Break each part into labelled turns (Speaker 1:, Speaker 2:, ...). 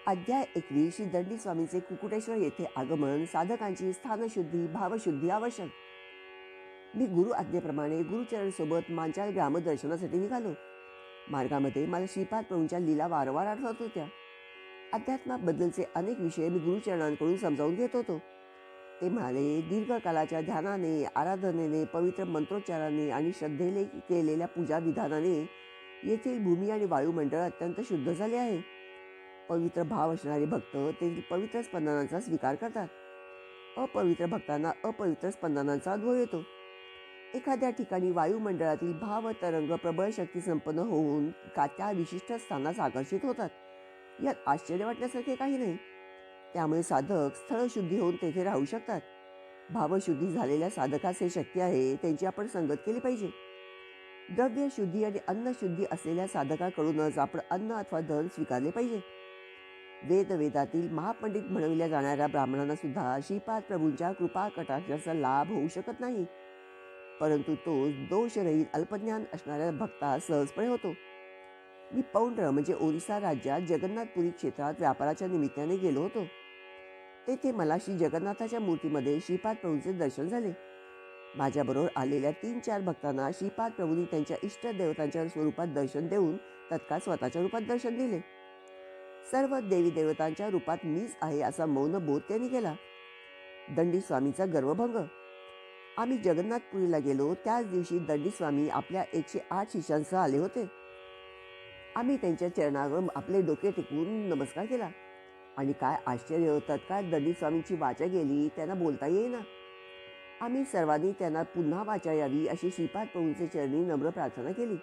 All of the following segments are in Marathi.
Speaker 1: अध्याय 21 श्री दंडी स्वामींचे कुकुटेश्वर येथे आगमन, साधकांची स्थानशुद्धी, भावशुद्धी आवश्यक. मी गुरु आज्ञेप्रमाणे गुरुचरण सोबत मांचाल ग्रामदर्शनासाठी निघालो. मार्गामध्ये मला श्रीपाद प्रभूंच्या लीला वारंवार आठवत होत्या. अध्यात्माबद्दलचे अनेक विषय मी गुरुचरणांकडून समजावून घेत होतो. ते म्हणाले, दीर्घकालाच्या ध्यानाने, आराधनेने, पवित्र मंत्रोच्चाराने आणि श्रद्धेने केलेल्या पूजा विधानाने येथील भूमी आणि वायुमंडळ अत्यंत शुद्ध झाले आहे. पवित्र भाव असणारे भक्त तेथील पवित्र स्पंदनांचा स्वीकार करतात. अपवित्र भक्तांना अपवित्र स्पंदनांचा अनुभव येतो. एखाद्या ठिकाणी वायुमंडळातील भाव तरंग प्रबळ शक्ती संपन्न होऊन त्या विशिष्ट स्थानास आकर्षित होतात. यात आश्चर्य वाटण्यासारखे काही नाही. त्यामुळे साधक स्थळशुद्धी होऊन तेथे राहू शकतात. भावशुद्धी झालेल्या साधकास हे शक्य आहे, त्यांची आपण संगत केली पाहिजे. द्रव्यशुद्धी आणि अन्नशुद्धी असलेल्या साधकाकडूनच आपण अन्न अथवा धन स्वीकारले पाहिजे. वेदातील महापंडित म्हणविल्या जाणाऱ्या ब्राह्मणांना सुद्धा श्रीपाद प्रभूंच्या कृपा कटाक्षाचा लाभ होऊ शकत नाही, परंतु तो दोषरहित अल्पज्ञान असणाऱ्या भक्तास सहजपणे होतो. मी पौंड्र म्हणजे ओरिसा राज्यात जगन्नाथपुरी क्षेत्रात व्यापाराच्या निमित्ताने गेलो होतो. तेथे मला श्री जगन्नाथाच्या मूर्तीमध्ये श्रीपाद प्रभूंचे दर्शन झाले. माझ्याबरोबर आलेल्या 3-4 भक्तांना श्रीपाद प्रभूंनी त्यांच्या इष्ट देवतांच्या स्वरूपात दर्शन देऊन तत्काळ स्वतःच्या रूपात दर्शन दिले. सर्व देवी देवतांच्या रूपात मीच आहे असा मौन बोध त्यांनी केला. दंडी स्वामीचा गर्वभंग. आम्ही जगन्नाथपुरीला गेलो त्याच दिवशी दंडी स्वामी आपल्या 108 शिष्यांसह आले होते. आम्ही त्यांच्या चरणावर आपले डोके टेकवून नमस्कार केला आणि काय आश्चर्य, तत्काळ दंडी स्वामींची वाचा गेली, त्यांना बोलता येईना. आम्ही सर्वांनी त्यांना पुन्हा वाचा यावी अशी श्रीपाद प्रभूंचे चरणी नम्र प्रार्थना केली.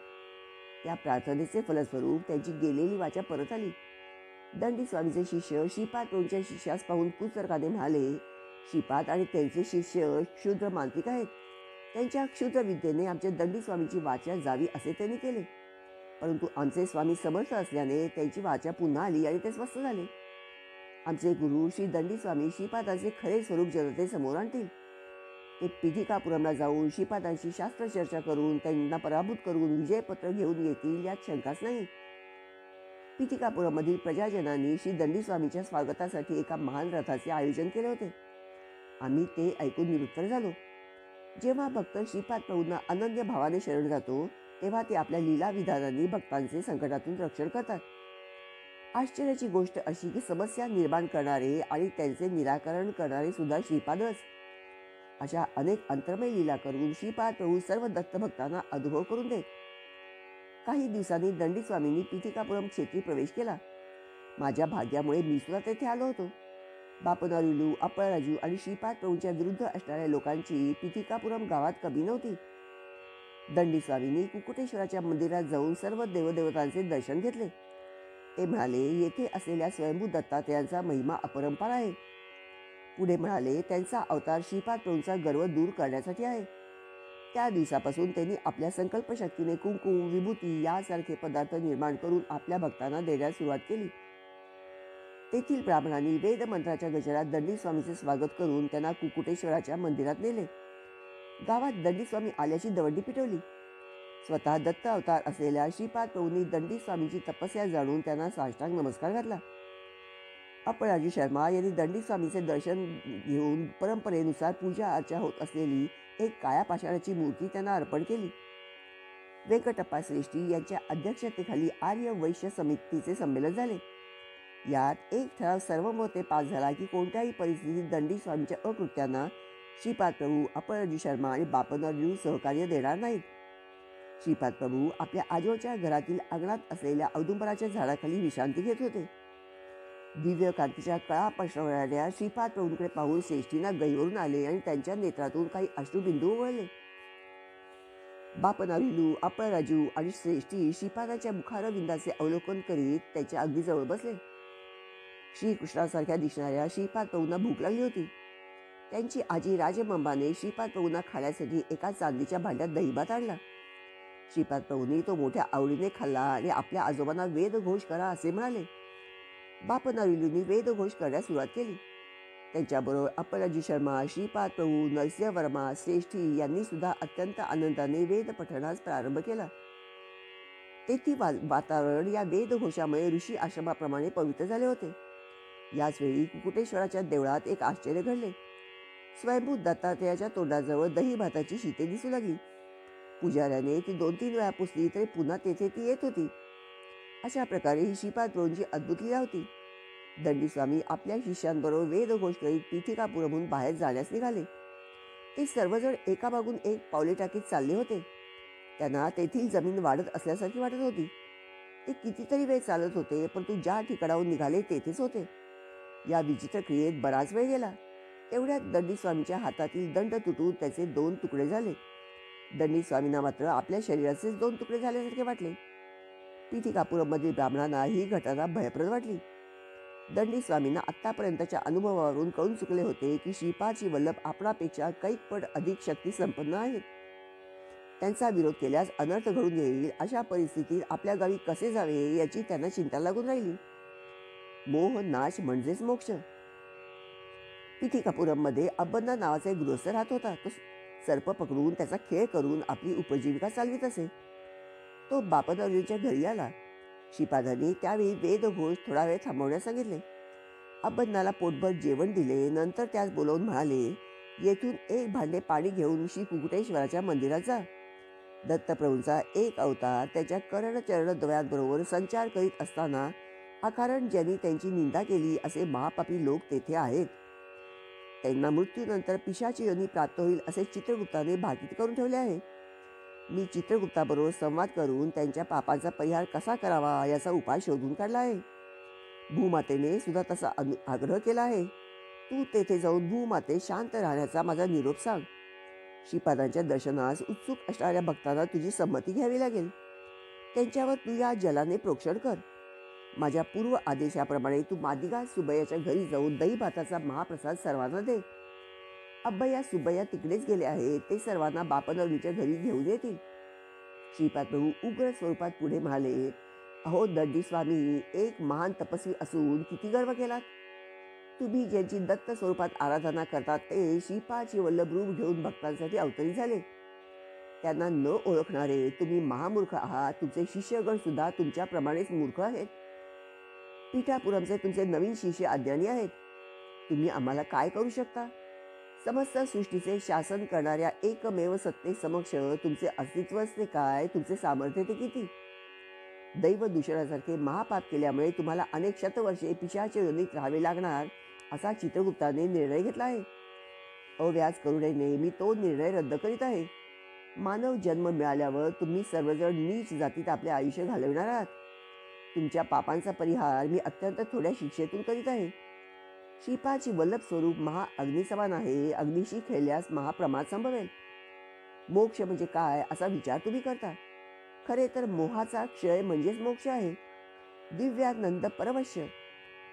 Speaker 1: त्या प्रार्थनेचे फलस्वरूप त्यांची गेलेली वाचा परत आली. दंडी स्वामीचे शिष्य श्रीपाद प्रभूंच्या शिष्यास पाहून कुचतर्काने म्हणाले, श्रीपाद आणि त्यांचे शिष्य क्षुद्र मांत्रिक आहेत. त्यांच्या क्षुद्र विद्येने आमच्या दंडी स्वामींची वाचा जावी असे त्यांनी केले. परंतु आमचे स्वामी समर्थ असल्याने त्यांची वाचा पुन्हा आली आणि ते स्वस्थ झाले. आमचे गुरु श्री दंडी स्वामी श्रीपादांचे खरे स्वरूप जनतेसमोर आणतील. ते पिठिकापुरमला जाऊन श्रीपादांशी शास्त्र चर्चा करून त्यांना पराभूत करून विजयपत्र घेऊन येतील यात शंकाच नाही. पिठिकापुरममधील प्रजाजनांनी श्री दंडी स्वामींच्या स्वागतासाठी एका महान रथाचे आयोजन केले होते. आम्ही ते ऐकून निरुत्तर झालो. जेव्हा भक्त श्रीपाद प्रभूंना अनन्य भावाने शरण जातो तेव्हा ते आपल्या लीला विधानांनी भक्तांचे संकटातून रक्षण करतात. आश्चर्याची गोष्ट अशी की समस्या निर्माण करणारे आणि त्यांचे निराकरण करणारे सुद्धा श्रीपादच. अशा अनेक अंतर्मय लीला करून श्रीपाद प्रभू सर्व दत्तभक्तांना अनुभव करून देत. काही दिवसांनी दंडी स्वामींनी पिठिकापुरम क्षेत्री प्रवेश केला. माझ्या भाग्यामुळे मी सुद्धा तेथे आलो होतो. बापनारिलू, अपळराजू आणि श्रीपाद प्रभूंच्या विरुद्ध असणाऱ्या लोकांची पिठिकापुरम गावात कमी नव्हती. दंडी स्वामींनी कुकुटेश्वराच्या मंदिरात जाऊन सर्व देवदेवतांचे दर्शन घेतले. ते म्हणाले, येथे असलेल्या स्वयंभू दत्तात्रयांचा महिमा अपरंपार आहे. पुढे म्हणाले, त्यांचा अवतार श्रीपाद प्रभूंचा गर्व दूर करण्यासाठी आहे. त्या दिवसापासून त्यांनी आपल्या संकल्पशक्तीने कुंकुम, विभूती यासारखे पदार्थ निर्माण करून आपल्या भक्तांना देण्यास सुरुवात केली. तेथील ब्राह्मणांनी वेदमंत्राच्या गजरात दंडी स्वामीचे स्वागत करून त्यांना कुकुटेश्वराच्या मंदिरात नेले. गावात दंडी स्वामी आल्याची दवंडी पिटवली. स्वतः दत्त अवतार असलेल्या श्रीपाद प्रभूंनी दंडी स्वामींची तपस्या जाणून त्यांना साष्टांग नमस्कार घातला. अपळराजू शर्मा यांनी दंडी स्वामींचे दर्शन घेऊन परंपरेनुसार पूजा अर्चा होत असलेली एक काळ्या पाषाणाची मूर्ती त्यांना अर्पण केली. वेंकटप्पा श्रेष्ठी यांच्या अध्यक्षतेखाली आर्य वैश्य समितीचे संमेलन झाले. यात एक ठराव सर्वमते पास झाला की कोणत्याही परिस्थितीत दंडी स्वामींच्या अकृत्यांना श्रीपाद प्रभू, अपळराजू शर्मा आणि बापनारिलू सहकार्य देणार नाहीत. श्रीपाद प्रभू आपल्या आजोळच्या घरातील अंगणात असलेल्या औदुंबराच्या झाडाखाली विश्रांती घेत होते. दिव्य कांतीच्या कळा पसरवणाऱ्या श्रीपाद प्रभूंकडे पाहून श्रेष्ठींना गहिवरून आले आणि त्यांच्या नेत्रातून काही अश्रुबिंदू उमळले. बापनारिलू, अपळराजू आणि श्रेष्ठी श्रीपादाच्या मुखारविंदाचे अवलोकन करीत त्याच्या अगदी जवळ बसले. श्रीकृष्णासारख्या दिसणाऱ्या श्रीपाद प्रभूंना भूक लागली होती. त्यांची आजी राजमंबाने श्रीपाद प्रभूंना खाण्यासाठी एका चांदीच्या भांड्यात दहीभात आणला. श्रीपाद प्रभूंनी तो मोठ्या आवडीने खाल्ला आणि आपल्या आजोबांना वेदघोष करा असे म्हणाले. बापनारिलूंनी वेदघोष करण्यास सुरुवात केली. त्यांच्याबरोबर अपळराजू शर्मा, श्रीपाद प्रभू, नरसिंह वर्मा, श्रेष्ठी यांनी सुद्धा अत्यंत आनंदाने वेद पठणास प्रारंभ केला. तेथील वातावरण या वेदघोषामुळे ऋषी आश्रमाप्रमाणे पवित्र झाले होते. याच वेळी कुकुटेश्वराच्या देवळात एक आश्चर्य घडले. स्वयंभू दत्तात्रेयाच्या तोंडाजवळ दही भाताची शीते दिसू लागली. पुजाऱ्याने ती 2-3 वेळा पुसली तरी पुन्हा तेथे ती येत होती. अशा प्रकारे ही श्रीपाद प्रभूंची अद्भुत लीला होती. दंडी स्वामी आपल्या शिष्यांबरोबर वेदघोष करीत पीठिकापुरमहून बाहेर जाण्यास निघाले. ते सर्वजण एकामागून एक पावले टाकीत चालले होते. त्यांना तेथील जमीन वाढत असल्यासारखी वाटत होती. ते कितीतरी वेळ चालत होते, परंतु ज्या ठिकाणाहून निघाले तेथेच होते. या विचित्र क्रियेत बराच वेळ गेला. तेवढ्यात दंडी स्वामीच्या हातातील दंड तुटून त्याचे 2 तुकडे झाले. दंडी स्वामींना मात्र आपल्या शरीराचेच 2 तुकडे झाल्यासारखे वाटले. पीठिकापुरममधील ब्राह्मणांना ही घटना भयप्रद वाटली. दंडी स्वामींना आत्तापर्यंतच्या अनुभवावरून कळून चुकले होते की श्रीपादची वल्लभ आपणापेक्षा कैकपट अधिक शक्ती संपन्न आहेत. त्यांचा विरोध केल्यास अनर्थ घडून येईल. अशा परिस्थितीत आपल्या गावी कसे जावे याची त्यांना चिंता लागून राहिली. मोह नाश म्हणजेच मोक्ष. पीठिकापुरममध्ये अब्बन्ना नावाचा एक गृहस्थ राहत होता. तो सर्प पकडून त्याचा खेळ करून आपली उपजीविका चालवित असे. तो बापनवलीच्या घरी आला. श्रीपादांनी त्यावेळी वेदघोष थोडा वेळ थांबवण्यास सांगितले. अब्बन्नाला पोटभर जेवण दिले. नंतर त्यास बोलावून म्हणाले, येथून 1 भांडे पाणी घेऊन श्री कुकुटेश्वराच्या मंदिरात जा. दत्तप्रभूंचा एक अवतार त्याच्या करणचरणद्वयांबरोबर संचार करीत असताना अकारण ज्यांनी त्यांची निंदा केली असे महापापी लोक तेथे आहेत. त्यांना मृत्यूनंतर पिशाची योनी प्राप्त होईल असे चित्रगुप्ताने भाकीत करून ठेवले आहे. मी चित्रगुप्ताबरोबर संवाद करून त्यांच्या पापांचा परिहार कसा करावा याचा उपाय शोधून काढला आहे. भूमातेने सुद्धा तसा आग्रह केला आहे. तू तेथे जाऊन भूमाते शांत राहण्याचा माझा निरोप सांग. श्रीपादांच्या दर्शनास उत्सुक असणाऱ्या भक्तांना तुझी संमती घ्यावी लागेल. त्यांच्यावर तू या जलाने प्रोक्षण कर. माझ्या पूर्व आदेशाप्रमाणे तू मादिगा सुबैयाच्या घरी जाऊन दही भाताचा महाप्रसाद सर्वांना दे. अब्बय्या सुबैया तिकडेच गेले आहेत. ते सर्वांना बापनवलीच्या घरी घेऊन येतील. श्रीपाद प्रभू उग्र स्वरूपात पुढे म्हणाले, अहो दंडी स्वामी, एक महान तपस्वी असून किती गर्व केलात. तुम्ही ज्यांची दत्त स्वरूपात आराधना करतात ते श्रीपादची वल्लभ रूप घेऊन भक्तांसाठी अवतरित झाले. त्यांना न ओळखणारे तुम्ही महामूर्ख आहात. तुमचे शिष्यगण सुद्धा तुमच्याप्रमाणेच मूर्ख आहेत. पीठापुरमचे तुमचे नवीन शिष्य अज्ञानी आहेत. तुम्ही आम्हाला काय करू शकता. समस्त सृष्टीचे शासन करणाऱ्या एकमेव सत्तेसमक्ष तुमचे अस्तित्व असते काय, तुमचे सामर्थ्य ते किती. दैव दूषणासारखे महापाप केल्यामुळे तुम्हाला अनेक शतवर्षे पिशाच्या योनीत राहावे लागणार असा चित्रगुप्ताने निर्णय घेतला आहे. अव्याज करुणेने मी तो निर्णय रद्द करीत आहे. मानव जन्म मिळाल्यावर तुम्ही सर्वजण नीच जातीत आपले आयुष्य घालविणार आहात. तुमच्या पापांचा परिहार मी अत्यंत थोड्या शिक्षेतून करीत आहे. श्रीपादची वल्लभ स्वरूप महाअग्निसमान आहे. अग्निशी खेळल्यास महाप्रमाद संभवेल. मोक्ष म्हणजे काय असा विचार तुम्ही करता. खरे तर मोहाचा क्षय म्हणजेच मोक्ष आहे. दिव्यानंद परवश्य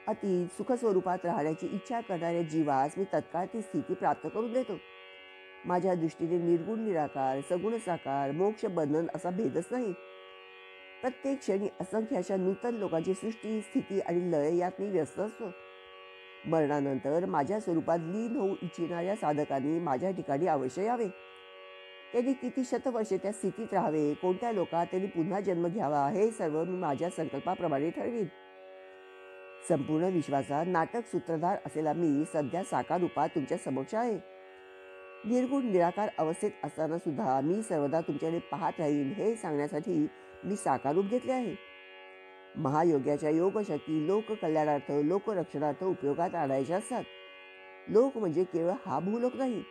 Speaker 1: अति सुखस्वरूपात राहण्याची इच्छा करणाऱ्या जीवास मी तत्काळ ती स्थिती प्राप्त करून देतो. माझ्या दृष्टीने निर्गुण निराकार, सगुण साकार, मोक्ष बंधन असा भेदच नाही. प्रत्येक क्षणी असंख्य अशा नूतन लोकांची सृष्टी, स्थिती आणि लय यात मी व्यस्त असतो. मरणानंतर माझ्या स्वरूपात लीन होऊ इच्छिणाऱ्या साधकांनी माझ्या ठिकाणी अवश्य यावे. त्यांनी किती शतवर्षे त्या स्थितीत राहावे, कोणत्या लोकात त्यांनी पुन्हा जन्म घ्यावा हे सर्व मी माझ्या संकल्पाप्रमाणे ठरवीन. संपूर्ण विश्वाचा नाटक सूत्रधार असलेला मी सध्या साकार रूपात तुमच्या समक्ष आहे. निर्गुण निराकार अवस्थेत असताना सुद्धा मी सर्वदा तुमच्याकडे पाहत राहीन हे सांगण्यासाठी मी साकार रूप घेतले आहे. महायोग्याच्या योगशक्ती लोककल्याणार्थ, लोकरक्षणार्थ उपयोगात आणायच्या असतात. लोक म्हणजे केवळ हा भूलोक नाही.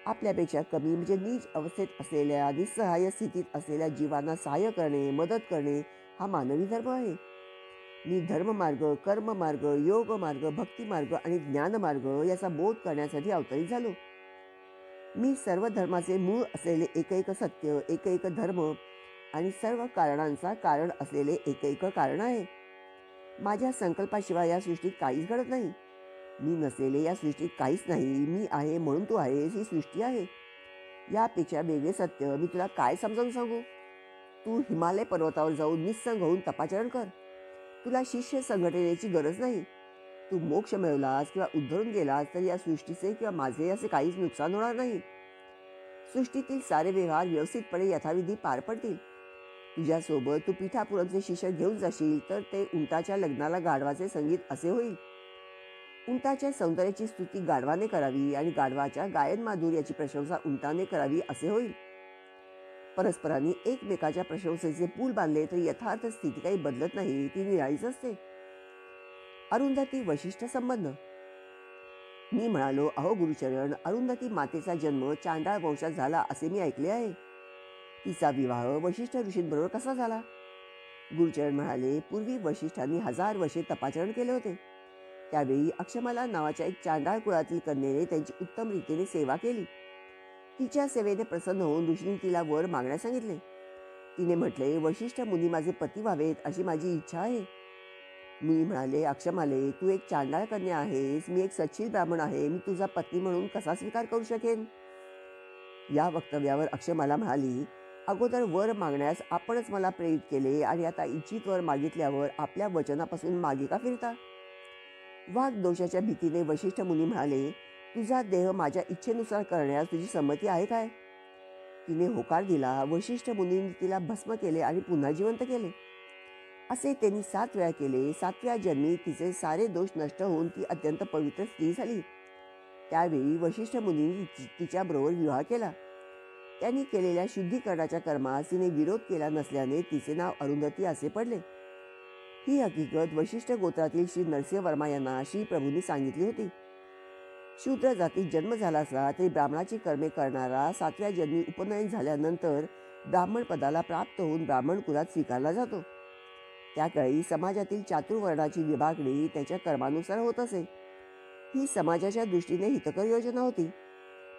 Speaker 1: आपल्यापेक्षा कमी म्हणजे नीच अवस्थेत असलेल्या, निस्सहाय्य स्थितीत असलेल्या जीवांना सहाय्य करणे, मदत करणे हा मानवी धर्म आहे. मी धर्ममार्ग, कर्ममार्ग, योगमार्ग, भक्तिमार्ग आणि ज्ञानमार्ग याचा बोध करण्यासाठी अवतरित झालो. मी सर्व धर्माचे मूळ असलेले एकैक सत्य, एकैक धर्म आणि सर्व कारणांचा कारण असलेले एकैक कारण आहे. माझ्या संकल्पाशिवाय या सृष्टीत काहीच घडत नाही. मी नसलेले या सृष्टीत काहीच नाही. मी आहे म्हणून तू आहेस ही सृष्टी आहे. यापेक्षा वेगळे सत्य मी तुला काय समजावून सांगू. तू हिमालय पर्वतावर जाऊन निस्संग होऊन तपाचरण कर. तुला शिष्य संघटनेची गरज नाही. तू मोक्ष मिळवलास किंवा उद्धरून गेलास तर या सृष्टीचे किंवा माझे असे काहीच नुकसान होणार नाही. सृष्टीतील सारे व्यवहार व्यवस्थितपणे यथाविधी पार पडतील. तुझ्यासोबत तू पीठापुरमचे शिष्य घेऊन जाशील तर ते उंटाच्या लग्नाला गाढवाचे संगीत असे होईल. उंटाच्या सौंदर्याची स्तुती गाढवाने करावी आणि गाढवाच्या गायन माधुर्याची प्रशंसा उंटाने करावी असे होईल. परस्परांनी एकमेकाच्या प्रशंसेचे पूल बांधले तरी यथार्थ स्थिती काही बदलत नाही, ती निराळीच असते. अरुंधती वशिष्ठ संबंध. मी म्हणालो, अहो गुरुचरण, अरुंधती मातेचा जन्म चांडाळ वंशात झाला असे मी ऐकले आहे. तिचा विवाह वशिष्ठ ऋषींबरोबर कसा झाला? गुरुचरण म्हणाले, पूर्वी वशिष्ठांनी 1000 वर्षे तपाचरण केले होते. त्यावेळी अक्षमाला नावाच्या एक चांडाळ कुळातील कन्येने त्यांची उत्तम रीतीने सेवा केली. तिच्या सेवेने प्रसन्न होऊन ऋषींनी तिला वर मागण्यास सांगितले. तिने म्हटले, वशिष्ठ मुनी माझे पती व्हावेत अशी माझी इच्छा आहे. मुनी म्हणाले, अक्षमाले, तू एक चांडाळ कन्या आहेस, मी एक सच्चिल ब्राह्मण आहे, मी तुझा पत्नी म्हणून कसा स्वीकार करू शकेन? या वक्तव्यावर अक्षमाला म्हणाली, अगोदर वर मागण्यास आपणच मला प्रेरित केले आणि आता इच्छित वर मागितल्यावर आपल्या वचनापासून मागे का फिरता? वाघ दोषाच्या भीतीने वशिष्ठ मुनी म्हणाले, तुझा देह माझ्या इच्छेनुसार करण्यास तुझी संमती आहे काय? तिने होकार दिला. वशिष्ठ मुनींनी तिला भस्म केले आणि पुन्हा जिवंत केले. असे त्यांनी 7 वेळा केले. 7व्या जन्मी तिचे सारे दोष नष्ट होऊन ती अत्यंत पवित्र स्त्री झाली. त्यावेळी वशिष्ठ मुनींनी तिच्याबरोबर विवाह केला. त्यांनी केलेल्या शुद्धीकरणाच्या कर्मास तिने विरोध केला नसल्याने तिचे नाव अरुंधती असे पडले. ही हकीकत वशिष्ठ गोत्रातील श्री नरसिंह वर्मा यांना श्री प्रभूंनी सांगितली होती. शूद्र जातीत जन्म झाला असला तरी ब्राह्मणाची कर्मे करणारा 7व्या जन्मी उपनयन झाल्यानंतर ब्राह्मण पदाला प्राप्त होऊन ब्राह्मण कुलात स्वीकारला जातो. त्या काळी समाजातील चातुर्वर्णाची विभागणी त्याच्या कर्मानुसार होत असे. ही समाजाच्या दृष्टीने हितकर योजना होती.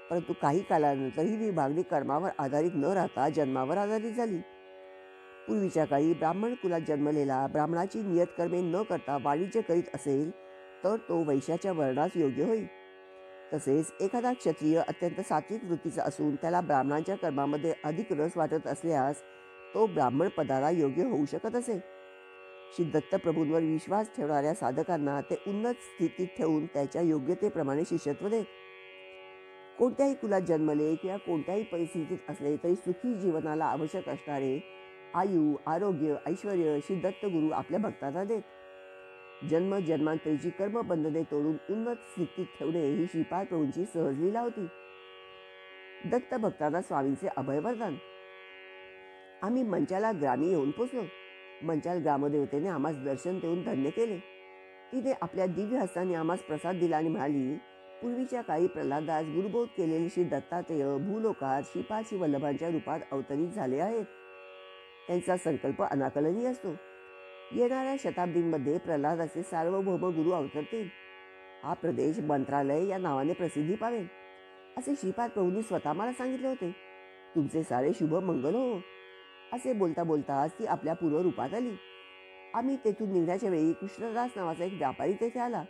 Speaker 1: परंतु काही काळानंतर ही विभागणी कर्मावर आधारित न राहता जन्मावर आधारित झाली. पूर्वीच्या काळी ब्राह्मण कुलात जन्मलेला ब्राह्मणाची नियतकर्मे न करता वाणिज्य करीत असेल तर तो वैश्याच्या वर्णास योग्य होईल. तसेच एखादा क्षत्रिय अत्यंत सात्विक वृत्तीचा असून त्याला ब्राह्मणांच्या कर्मामध्ये अधिक रस वाटत असल्यास तो ब्राह्मण पदाला योग्य होऊ शकत असे. श्री दत्तप्रभूंवर विश्वास ठेवणाऱ्या साधकांना ते उन्नत स्थितीत ठेवून त्याच्या योग्यतेप्रमाणे शिष्यत्व देत. कोणत्याही कुलात जन्मले किंवा कोणत्याही परिस्थितीत असले तरी सुखी जीवनाला आवश्यक असणारे आयु, आरोग्य, ऐश्वर्य श्री दत्तगुरू आपल्या भक्तांना देत. जन्म जन्मांतरीची कर्मबंधने तोडून उन्नत स्थितीत ठेवणे ही श्रीपाद प्रभूंची सहज लीला होती. दत्त भक्तांना स्वामींचे अभय वरदान. आम्ही मंचाला ग्रामी येऊन पोचलो. मंचाल ग्रामदेवतेने आम्हास दर्शन देऊन धन्य केले. तिने आपल्या दिव्य हस्ताने आम्हास प्रसाद दिला आणि म्हणाली, पूर्वीच्या काळी प्रल्हादास गुरुबोध केलेले श्री दत्तात्रेय भूलोकात श्रीपाद श्री वल्लभांच्या रूपात अवतरित झाले आहेत. त्यांचा संकल्प अनाकलनीय असतो. येणाऱ्या शताब्दींमध्ये प्रल्हादाचे सार्वभौम गुरु अवतरतील. हा प्रदेश मंत्रालय या नावाने प्रसिद्धी पावेल असे श्रीपाद प्रभूंनी स्वतः मला सांगितले होते. तुमचे सारे शुभ मंगल हो. असे बोलता बोलताच ती आपल्या पूर्व रूपात आली. आम्ही तेथून निघण्याच्या वेळी कृष्णदास नावाचा एक व्यापारी तेथे आला.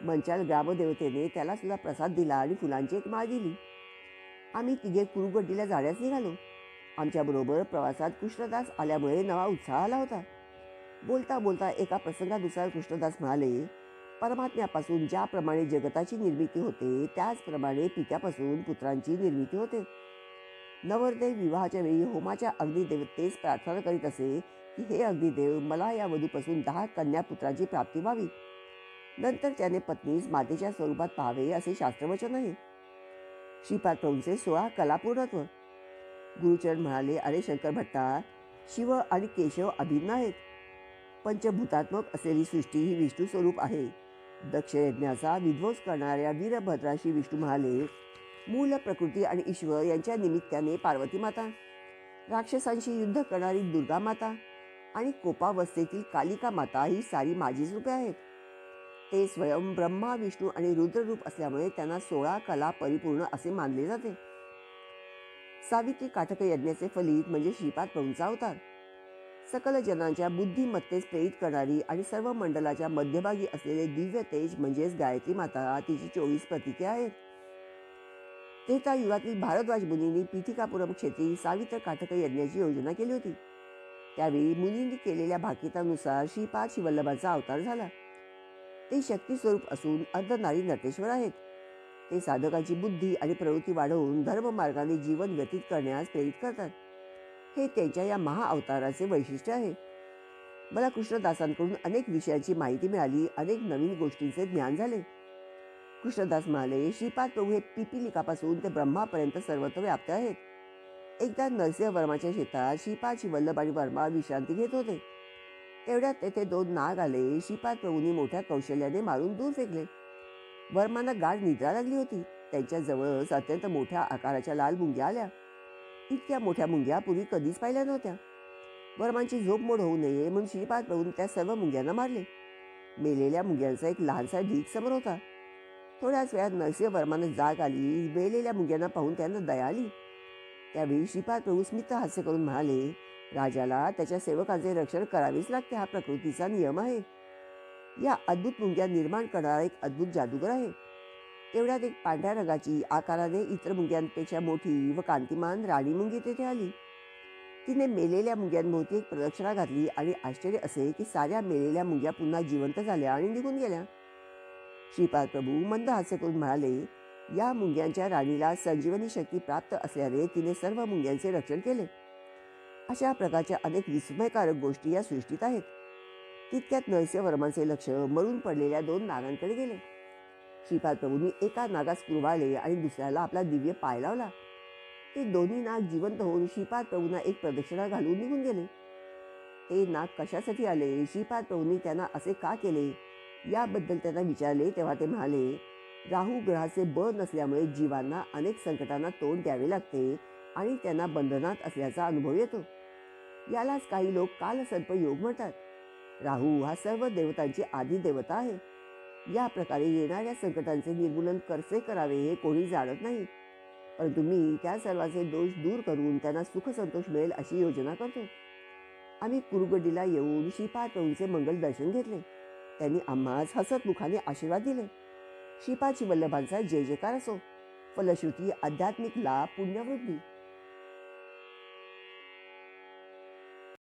Speaker 1: मंचाल ग्रामदेवतेने त्याला सुद्धा प्रसाद दिला आणि फुलांची एक माळ दिली. आम्ही तिघे कुरुगड्डीला जाण्यास निघालो. आमच्याबरोबर प्रवासात कृष्णदास आल्यामुळे नवा उत्साह आला होता. बोलता बोलता एका प्रसंगानुसार कृष्णदास म्हणाले, परमात्म्यापासून ज्याप्रमाणे जगताची निर्मिती होते त्याचप्रमाणे पित्यापासून पुत्रांची निर्मिती होते. नवरदेव विवाहाच्या वेळी होमाच्या अग्निदेवतेस प्रार्थना करीत असे की हे अग्निदेव, मला या वधूपासून 10 कन्या पुत्रांची प्राप्ती व्हावी. नंतर त्याने पत्नीस मातेच्या स्वरूपात पाहावे असे शास्त्रवचन आहे. श्रीपाद प्रभूंचे 16 कलापूर्णत्व. गुरुचरण म्हणाले, अरे शंकर भट्टा, शिव आणि केशव अभिन्न आहेत. पंचभूतात्मक असलेली सृष्टी ही विष्णू स्वरूप आहे. दक्ष यज्ञाचा विध्वंस करणाऱ्या वीरभद्राशी विष्णू म्हणाले, मूल प्रकृती आणि ईश्वर यांच्या निमित्ताने पार्वती माता, राक्षसांशी युद्ध करणारी दुर्गा माता आणि कोपावस्थेतील कालिका माता ही सारी माझीच रूपे आहेत. ते स्वयं ब्रह्मा, विष्णू आणि रुद्र रूप असल्यामुळे त्यांना 16 कला परिपूर्ण असे मानले जाते. सावित्री काटक यज्ञाचे फलित म्हणजे श्रीपाद प्रभूंचा अवतार. सकल जनांच्या बुद्धिमत्तेस प्रेरित करणारी आणि सर्व मंडलाच्या मध्यभागी असलेले दिव्य तेज म्हणजेच गायत्री माता तिची 24 प्रतीके आहेत. त्रेतायुगातील भारद्वाज मुनींनी पीठिकापुरम क्षेत्री सावित्र काटक यज्ञाची योजना केली होती. त्यावेळी मुनींनी केलेल्या भाकितानुसार श्रीपाद शिवल्लभाचा अवतार झाला. ते शक्ती स्वरूप असून अर्धनारी नटेश्वर आहेत. ते साधकांची बुद्धी आणि प्रवृत्ती वाढवून धर्ममार्गाने जीवन व्यतीत करण्यास प्रेरित करतात. हे त्यांच्या या महाअवताराचे वैशिष्ट्य आहे. मला कृष्णदासांकडून अनेक विषयांची माहिती मिळाली. अनेक नवीन गोष्टींचे ज्ञान झाले. कृष्णदास म्हणाले, श्रीपाद प्रभू हे पिपिलिकापासून ते ब्रह्मापर्यंत सर्वत्र व्याप्त आहेत. एकदा नरसिंह वर्माच्या शेतात श्रीपाद शिवल्लभ आणि वर्मा विश्रांती घेत होते. तेवढ्यात तेथे 2 नाग आले. श्रीपाद प्रभूंनी मोठ्या कौशल्याने मारून दूर फेकले. वर्मांना गाढ निद्रा लागली होती. त्यांच्या जवळच अत्यंत मोठ्या आकाराच्या लाल मुंग्या आल्या. इतक्या मोठ्या मुंग्या पूर्वी कधीच पाहिल्या नव्हत्या. वर्मांची झोप मोड होऊ नये म्हणून श्रीपाद प्रभूंनी त्या सर्व मुंग्यांना मारले. मेलेल्या मुंग्यांचा एक लहानसा ढीग समोर होता. थोड्याच वेळात नरसिंह वर्मांना जाग आली. मेलेल्या मुंग्यांना पाहून त्यांना दया आली. त्यावेळी श्रीपाद प्रभू स्मित हास्य करून म्हणाले, राजाला त्याच्या सेवकांचे रक्षण करावेच लागते, हा प्रकृतीचा नियम आहे. या अद्भुत मुंग्या निर्माण करणारा एक अद्भुत जादूगर आहे. तेवढ्यात एक पांढऱ्या रंगाची, आकाराने इतर मुंग्यांपेक्षा मोठी व कांतिमान राणी मुंगी तेथे आली. तिने मेलेल्या मुंग्यांभोवती एक प्रदक्षिणा घातली आणि आश्चर्य असे की साऱ्या मेलेल्या मुंग्या पुन्हा जिवंत झाल्या आणि निघून गेल्या. श्रीपाद प्रभू मंद हास्य करून म्हणाले, या मुंग्यांच्या राणीला संजीवनी शक्ती प्राप्त असल्याने तिने सर्व मुंग्यांचे रक्षण केले. अशा प्रकारच्या अनेक विस्मयकारक गोष्टी या सृष्टीत आहेत. तितक्यात नरसिंह वर्मांचे लक्ष मरून पडलेल्या 2 नागांकडे गेले. श्रीपाद प्रभूंनी एका नागास कुरवाळले आणि दुसऱ्याला आपला दिव्य पाय लावला. ते दोन्ही नाग जिवंत होऊन श्रीपाद प्रभूंना एक प्रदक्षिणा घालून निघून गेले. ते नाग कशासाठी आले, श्रीपाद प्रभूंनी त्यांना असे का केले, याबद्दल त्यांना विचारले तेव्हा ते म्हणाले, राहू ग्रहाचे बळ नसल्यामुळे जीवांना अनेक संकटांना तोंड द्यावे लागते आणि त्यांना बंधनात असल्याचा अनुभव येतो. यालाच काही लोक कालसर्प योग म्हणतात. राहू हा सर्व देवतांची आधी देवता आहे. या प्रकारे येणाऱ्या संकटांचे निर्मूलन कसे करावे हे कोणी जाणत नाही. परंतु मी त्या सर्वांचे दोष दूर करून त्यांना सुख संतोष मिळेल अशी योजना करतो. आम्ही कुरुगड्डीला येऊन श्रीपाद प्रभूंचे मंगल दर्शन घेतले. त्यांनी आम्हास हसतमुखाने आशीर्वाद दिले. श्रीपाद शिवल्लभांचा जय जयकार असो. फलश्रुती आध्यात्मिक लाभ पुण्यवृद्धी.